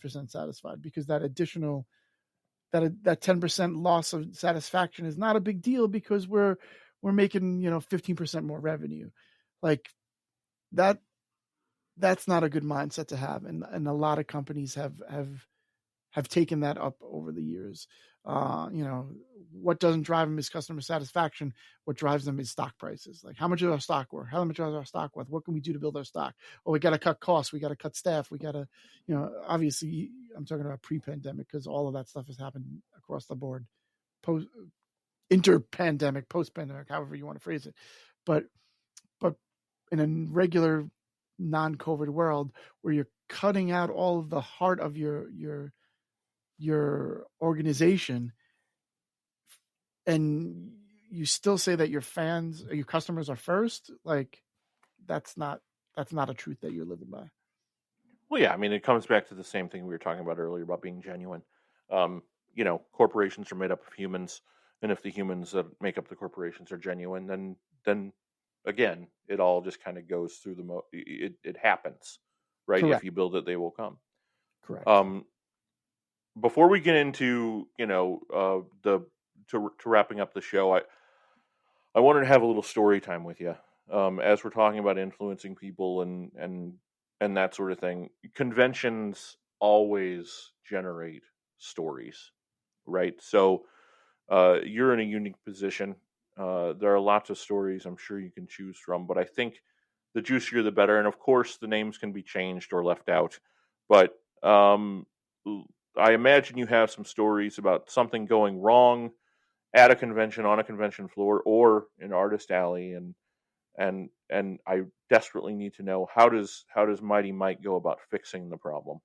100% satisfied, because that additional, that 10% loss of satisfaction is not a big deal, because we're making, 15% more revenue. Like that, that's not a good mindset to have. And a lot of companies have taken that up over the years. What doesn't drive them is customer satisfaction. What drives them is stock prices. Like, how much is our stock worth? How much is our stock worth? What can we do to build our stock? Oh, we got to cut costs. We got to cut staff. We got to, obviously I'm talking about pre-pandemic, because all of that stuff has happened across the board. Inter-pandemic, post-pandemic, however you want to phrase it. But in a regular non-COVID world, where you're cutting out all of the heart of your organization, and you still say that your fans or your customers are first, like that's not a truth that you're living by. Well, yeah, I mean, it comes back to the same thing we were talking about earlier about being genuine. Corporations are made up of humans, and if the humans that make up the corporations are genuine, then again, it all just kind of goes through it happens, right? Correct. If you build it, they will come. Correct. Before we get into, to wrapping up the show, I wanted to have a little story time with you. As we're talking about influencing people and that sort of thing, conventions always generate stories, right? So you're in a unique position. There are lots of stories I'm sure you can choose from, but I think the juicier the better. And of course, the names can be changed or left out. But I imagine you have some stories about something going wrong at a convention, on a convention floor, or in Artist Alley, and I desperately need to know, how does Mighty Mike go about fixing the problem?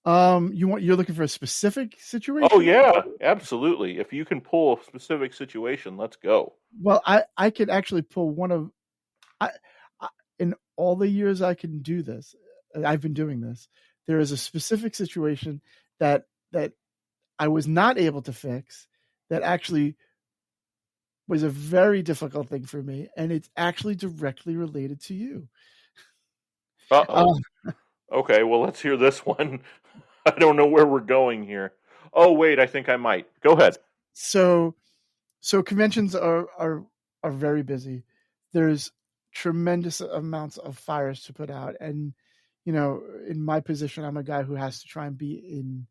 You're looking for a specific situation? Oh yeah, absolutely. If you can pull a specific situation, let's go. Well, I could actually pull one of, in all the years I can do this, I've been doing this, there is a specific situation that I was not able to fix, that actually was a very difficult thing for me, and it's actually directly related to you. Okay, well, let's hear this one. I don't know where we're going here. Oh, wait, I think I might. Go ahead. So conventions are very busy. There's tremendous amounts of fires to put out, and in my position, I'm a guy who has to try and be in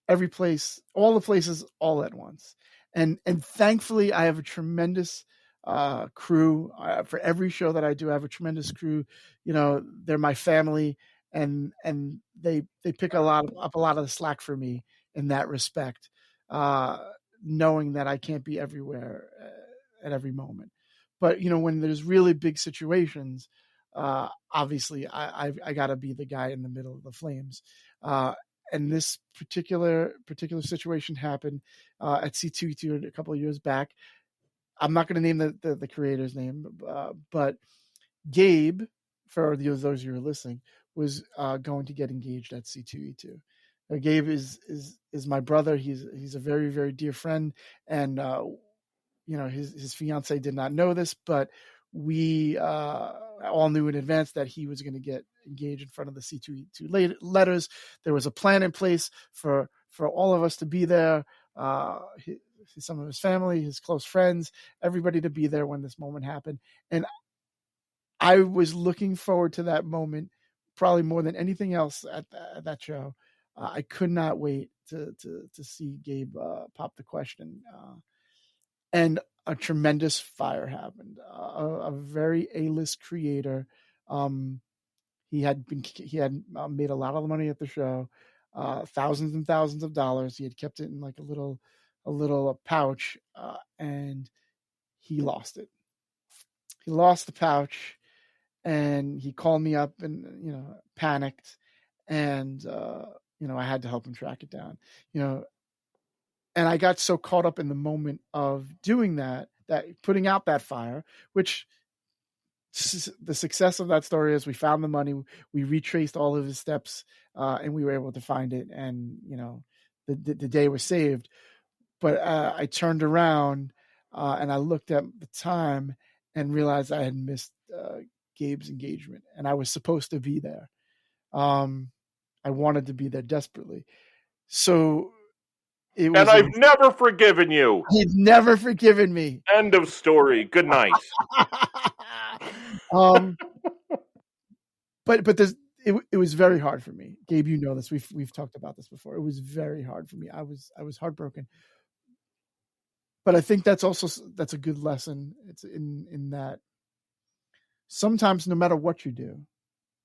every place, all the places, all at once. And thankfully, I have a tremendous crew. For every show that I do, I have a tremendous crew. They're my family, and they pick up a lot of the slack for me in that respect, knowing that I can't be everywhere at every moment. But when there's really big situations, obviously I got to be the guy in the middle of the flames. And this particular situation happened at C2E2 a couple of years back. I'm not going to name the creator's name, but Gabe, for those of you who are listening, was going to get engaged at C2E2. Gabe is my brother. He's a very, very dear friend, and his fiance did not know this, but we all knew in advance that he was going to get engaged in front of the C2E2 letters. There was a plan in place for all of us to be there, some of his family, his close friends, everybody to be there when this moment happened. And I was looking forward to that moment probably more than anything else at that show. I could not wait to see Gabe pop the question. And a tremendous fire happened. A very A-list creator. He had made a lot of money at the show, thousands and thousands of dollars. He had kept it in like a little pouch, and he lost it. He lost the pouch, and he called me up and panicked, and I had to help him track it down. And I got so caught up in the moment of doing that putting out that fire, which the success of that story is we found the money, we retraced all of his steps, and we were able to find it. And, the day was saved. But I turned around and I looked at the time and realized I had missed Gabe's engagement, and I was supposed to be there. I wanted to be there desperately. So it And was. I've never forgiven you. He'd never forgiven me. End of story. Good night. But it was very hard for me. Gabe, you know this. We've talked about this before. It was very hard for me. I was heartbroken. But I think that's a good lesson. It's in that sometimes no matter what you do,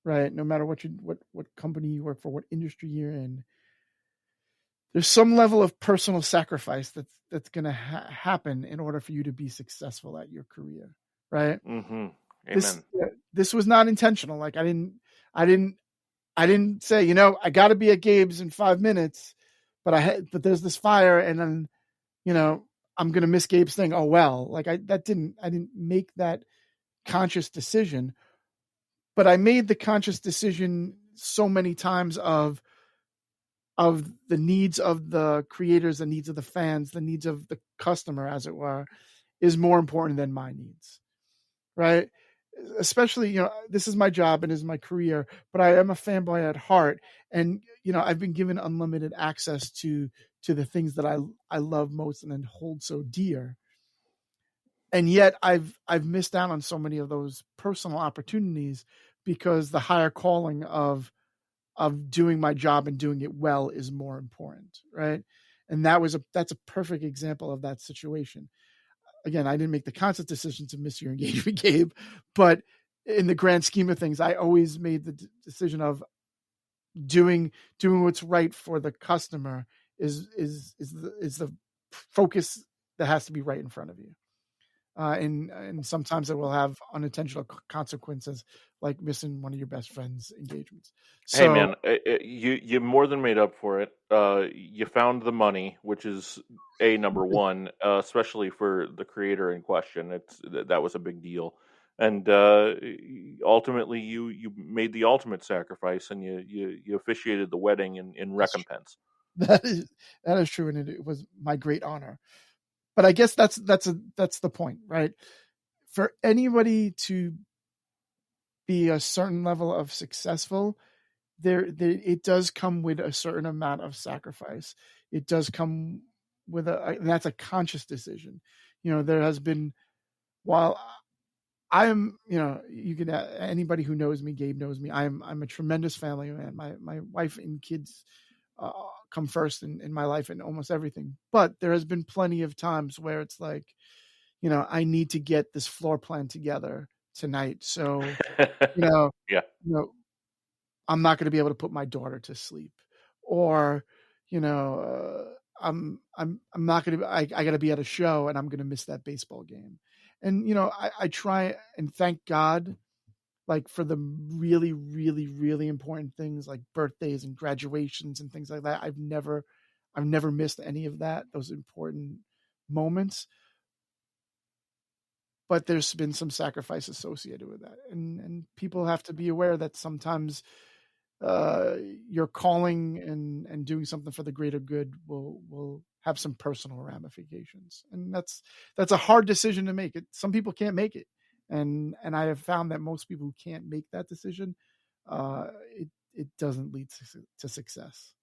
right? No matter what company you work for, what industry you're in, there's some level of personal sacrifice that's going to happen in order for you to be successful at your career, right? Mm-hmm. Amen. This was not intentional. Like I didn't say, I got to be at Gabe's in 5 minutes, but there's this fire, and then, I'm going to miss Gabe's thing. Oh, well, like I didn't make that conscious decision, but I made the conscious decision so many times of the needs of the creators, the needs of the fans, the needs of the customer, as it were, is more important than my needs. Right. Especially, this is my job and is my career, but I am a fanboy at heart. And, I've been given unlimited access to the things that I love most and hold so dear. And yet I've missed out on so many of those personal opportunities because the higher calling of doing my job and doing it well is more important. Right. And that's a perfect example of that situation. Again, I didn't make the conscious decision to miss your engagement, Gabe, but in the grand scheme of things, I always made the decision of doing what's right for the customer is the focus that has to be right in front of you. And sometimes it will have unintentional consequences, like missing one of your best friend's engagements. So, hey man, you more than made up for it. You found the money, which is number one, especially for the creator in question. That was a big deal, and ultimately you made the ultimate sacrifice, and you officiated the wedding in recompense. That is true, and it was my great honor. But I guess that's the point, right? For anybody to be a certain level of successful, it does come with a certain amount of sacrifice. It does come with and that's a conscious decision. There has been, while I'm, you can, anybody who knows me, Gabe knows me, I'm a tremendous family man. My wife and kids come first in my life and almost everything. But there has been plenty of times where it's like, I need to get this floor plan together tonight. So, yeah. I'm not going to be able to put my daughter to sleep, or, I'm not going to, I got to be at a show and I'm going to miss that baseball game. And, I try and thank God, like for the really, really, really important things like birthdays and graduations and things like that. I've never missed any of that, those important moments. But there's been some sacrifice associated with that. And people have to be aware that sometimes your calling and doing something for the greater good will have some personal ramifications. And that's a hard decision to make. Some people can't make it. And I have found that most people who can't make that decision, it doesn't lead to success.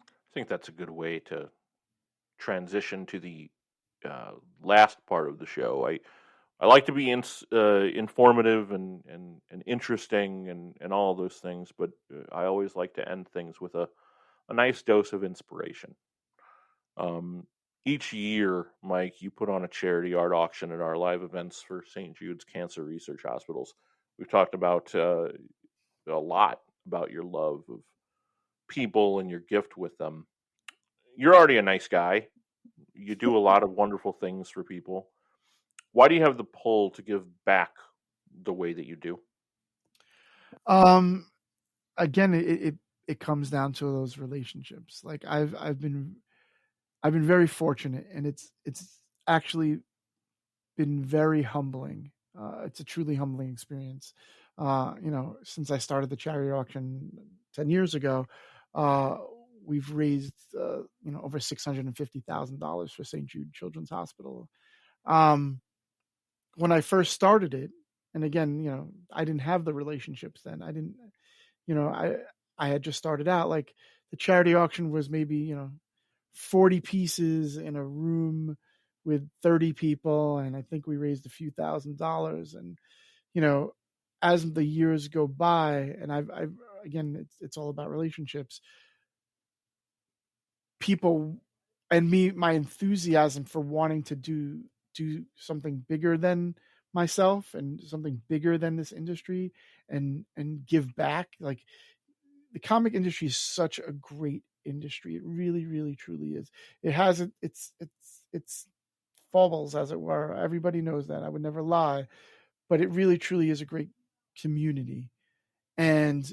I think that's a good way to transition to the last part of the show. I like to be informative and interesting and all of those things, but I always like to end things with a nice dose of inspiration. Each year, Mike, you put on a charity art auction at our live events for St. Jude's Cancer Research Hospitals. We've talked about a lot about your love of people and your gift with them. You're already a nice guy. You do a lot of wonderful things for people. Why do you have the pull to give back the way that you do? Again, it comes down to those relationships. Like I've been very fortunate, and it's actually been very humbling. It's a truly humbling experience. Since I started the charity auction 10 years ago, we've raised over $650,000 for St. Jude Children's Hospital. When I first started it, and again, I didn't have the relationships then. I didn't, I had just started out. Like the charity auction was maybe 40 pieces in a room with 30 people, and I think we raised a few $1,000s. And as the years go by, and I've again, it's all about relationships. People and me, my enthusiasm for wanting to do something bigger than myself and something bigger than this industry, and give back. Like the comic industry is such a great industry. It really, really, truly is. It has its fumbles, as it were. Everybody knows that. I would never lie, but it really, truly is a great community. And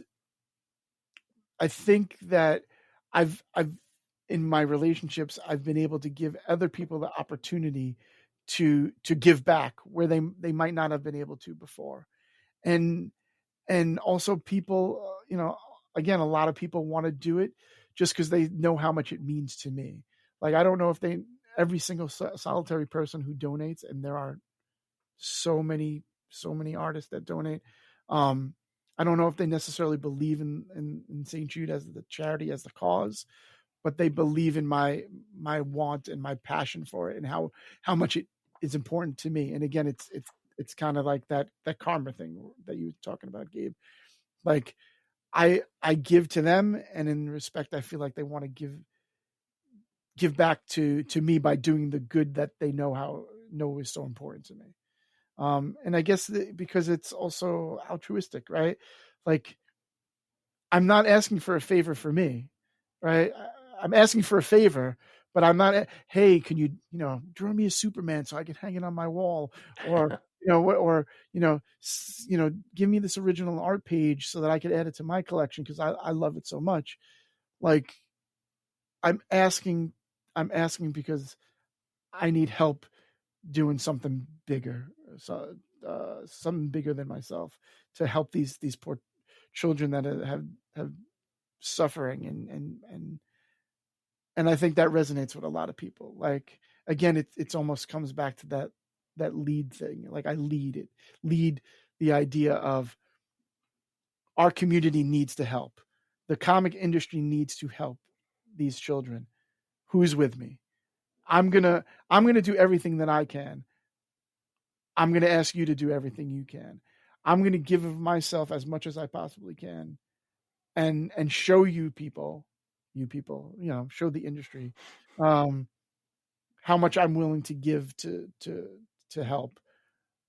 I think that I've in my relationships, I've been able to give other people the opportunity to give back where they might not have been able to before. And also people, again, a lot of people want to do it just because they know how much it means to me. Like, I don't know if every single solitary person who donates, and there are so many artists that donate. I don't know if they necessarily believe in St. Jude as the charity, as the cause, but they believe in my want and my passion for it, and how much it is important to me. And again, it's kind of like that karma thing that you were talking about, Gabe. Like I give to them, and in respect, I feel like they want to give back to me by doing the good that they know is so important to me. And I guess because it's also altruistic, right? Like I'm not asking for a favor for me, right? I'm asking for a favor, but I'm not. Hey, can you draw me a Superman so I can hang it on my wall, or give me this original art page so that I could add it to my collection because I love it so much. Like I'm asking because I need help doing something bigger, so something bigger than myself, to help these poor children that have suffering. And I think that resonates with a lot of people. Like again, it's almost comes back to that lead thing. Like I lead the idea of our community needs to help. The comic industry needs to help these children. Who's with me? I'm gonna do everything that I can. I'm gonna ask you to do everything you can. I'm gonna give of myself as much as I possibly can, and show you people, show the industry how much I'm willing to give to help.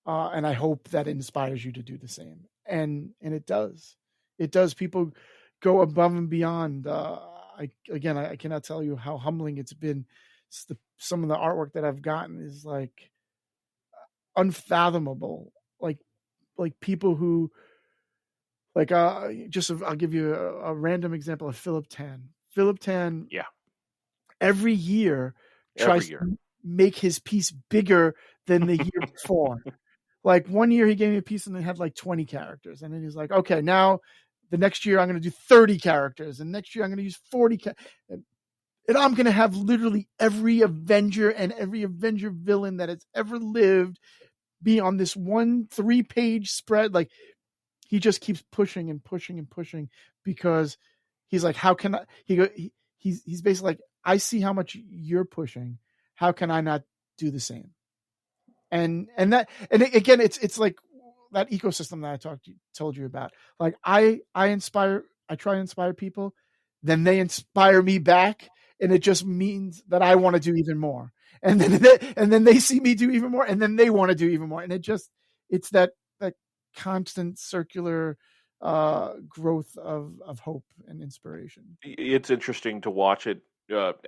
And I hope that inspires you to do the same. And it does. It does. People go above and beyond. I cannot tell you how humbling it's been. Some of the artwork that I've gotten is like unfathomable. Like people who like I'll give you a random example of Philip Tan. Philip Tan, Yeah. every year tries to make his piece bigger than the year before. Like one year he gave me a piece and it had like 20 characters. And then he's like, okay, now the next year I'm going to do 30 characters. And next year I'm going to use 40. And I'm going to have literally every Avenger and every Avenger villain that has ever lived be on this 1 3-page spread. Like he just keeps pushing and pushing and pushing, because he's like, how can I, he's basically like, I see how much you're pushing. How can I not do the same? And again, it's like that ecosystem that I told you about. Like I try to inspire people, then they inspire me back, and it just means that I want to do even more. And then they see me do even more, and then they want to do even more. And it's that constant circular growth of hope and inspiration. It's interesting to watch it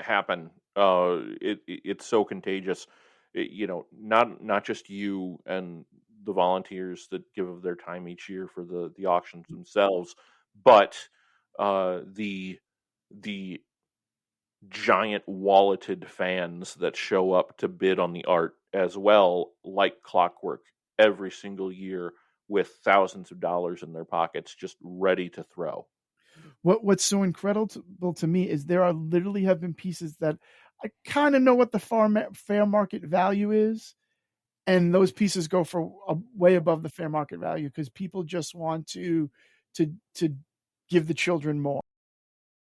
happen. It's so contagious. Not just you and the volunteers that give of their time each year for the auctions themselves, but the giant walleted fans that show up to bid on the art as well, like clockwork, every single year, with thousands of dollars in their pockets, just ready to throw. What's so incredible to me is there are literally have been pieces that I kind of know what the fair market value is, and those pieces go for way above the fair market value because people just want to give the children more.